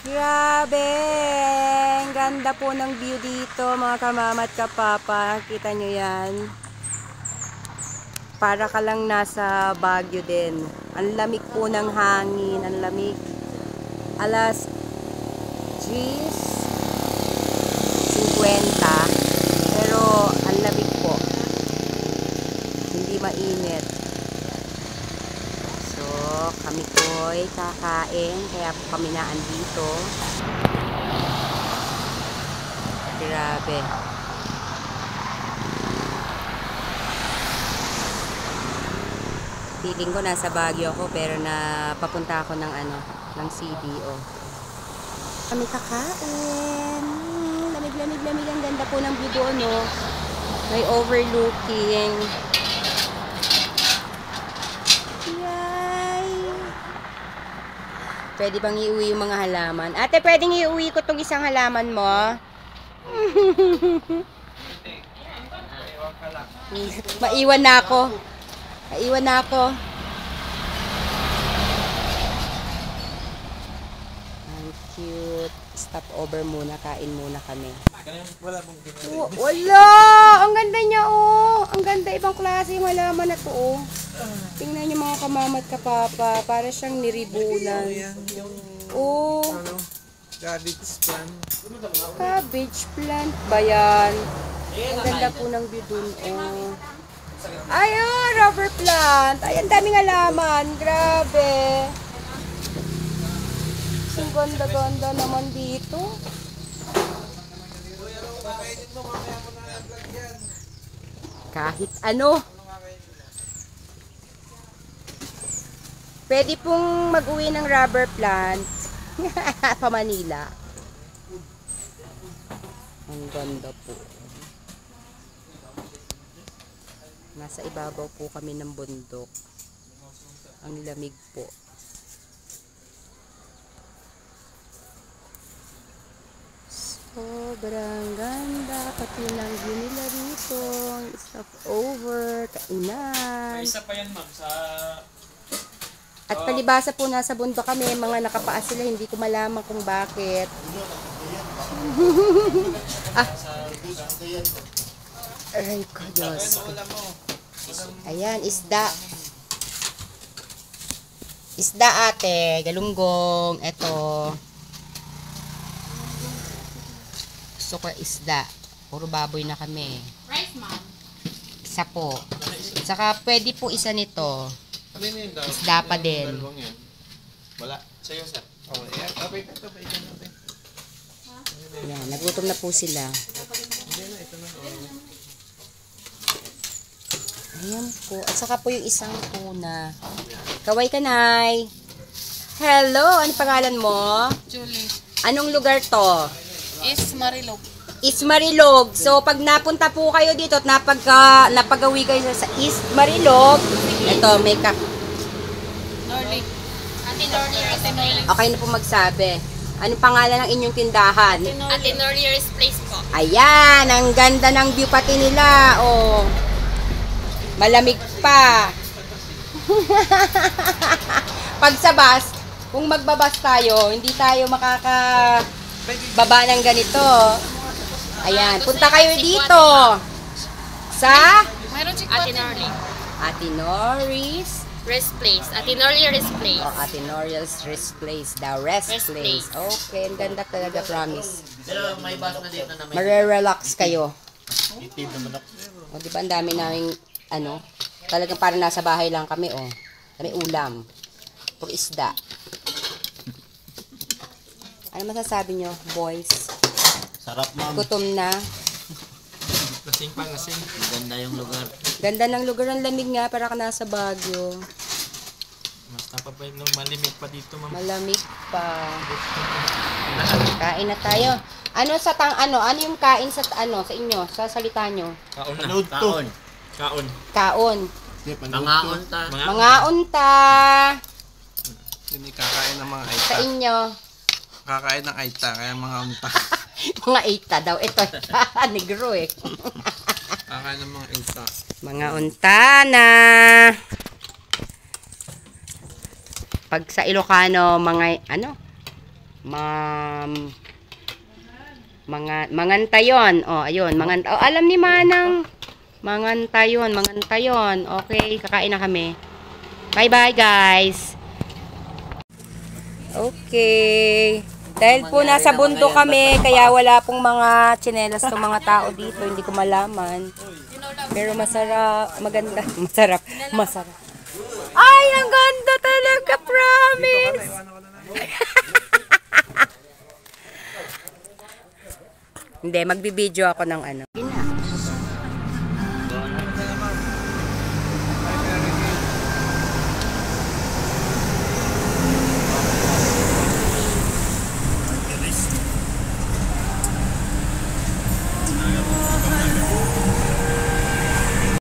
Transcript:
Grabe! Ang ganda po ng view dito, mga kamama at kapapa. Kita nyo yan. Para ka lang nasa Baguio din. Ang lamig po ng hangin. Ang lamig. Alas 10:50. Pero ang lamig po. Hindi mainit. So, kami po'y kakain. Kaya po kami na andito. Grabe. Feeling ko nasa Baguio ako pero papunta ako ng ng CDO. Kami kakain. Lamig. Ang ganda po ng view doon, no? May overlooking. Yay! Pwede bang iuwi yung mga halaman? Ate, pwedeng iuwi ko tong isang halaman mo? Maiwan na ako. Ang cute. Stop over muna. Kain muna kami. Wala! Ang ganda niya, oh! Ang ganda. Ibang klase yung halaman na to, oh. Tingnan niyo mga kamama at kapapa. Para siyang niribulan. Oh! Cabbage plant. Cabbage plant ba yan? Ang ganda po ng view dun, oh. Ayun, rubber plant. Ay, ang daming halaman. Grabe. Ang ganda-ganda naman dito. Kahit ano. Pwede pong mag-uwi ng rubber plant. Pa Manila. Ang ganda po. Nasa ibabaw po kami ng bundok. Ang lamig po. Sobrang ganda. Pati ng view nila rito. Stop over. Kainan. May isa pa yan, ma'am, sa... At palibasa po nasa bundok kami. Mga nakapaas sila. Hindi ko malaman kung bakit. Aray ko, Diyos. Ayan, isda. Isda, ate. Galunggong. Ito. Gusto ko isda. Puro baboy na kami. Rice, ma'am. Isa po. Saka pwede po isa nito. Isda pa din. Wala. Sa'yo, sir. Oh, yan. Okay. Ayan, nagutom na po sila. Ayan po. At saka po yung isang tuna. Kaway ka, Nay. Hello! Ano pangalan mo? Julie. Anong lugar to? Is Marilog. East Marilog. So, pag napunta po kayo dito at napagawi kayo sa East Marilog, ito, may Norley. Ate Norley. Okay na po magsabi. Anong pangalan ng inyong tindahan? Ate Norley's Place po. Ayan, ang ganda ng view pati nila. Oh. Malamig pa. Pag sa bus, kung magbabas tayo, hindi tayo makakababa ng ganito. Ayan, punta kayo dito. Sa Mayroon si Ate Norley. Ate Norris. Rest Place. Ate Norley's Place. Oh, Ate Norris Rest Place. The Rest Rest Place. Place. Okay, ang ganda talaga, promise. Pero may bus na dito na may Mare-relax kayo. itid naman ako. O, di ba ang dami naming, talagang parang nasa bahay lang kami, oh. May ulam. Puro isda. Ano masasabi nyo, boys? Sarap, ma'am. Gutom na. Lasing pa, lasing. Maganda yung lugar. Ganda ng lugar, ng lamig nga, para ka nasa Baguio. Mas napapay, no, malimig pa dito, ma'am. Malamig pa. Kain na tayo. Ano yung kain sa inyo, sa salita nyo? Kaon na. Taon. Kaon. Kaon. Mga unta. Mga unta. Hindi kakain ng mga aita. Sa inyo. Kakain ng aita, kaya mga unta. Mga eita daw. Ito, negro eh. Kakain ng mga aita. Mga unta na. Pag sa Ilocano, mga, Mangantayon. Oh, ayun, oh, alam ni Manang. Mangantayon. Okay, kakain na kami. Bye-bye, guys. Okay. Dahil po nasa bundok kami, kaya wala pong mga tsinelas ng mga tao dito. Hindi ko malaman. Pero masarap. Maganda. Masarap. Ay, ang ganda talaga, promise. Hindi, magbibideo ako ng ano.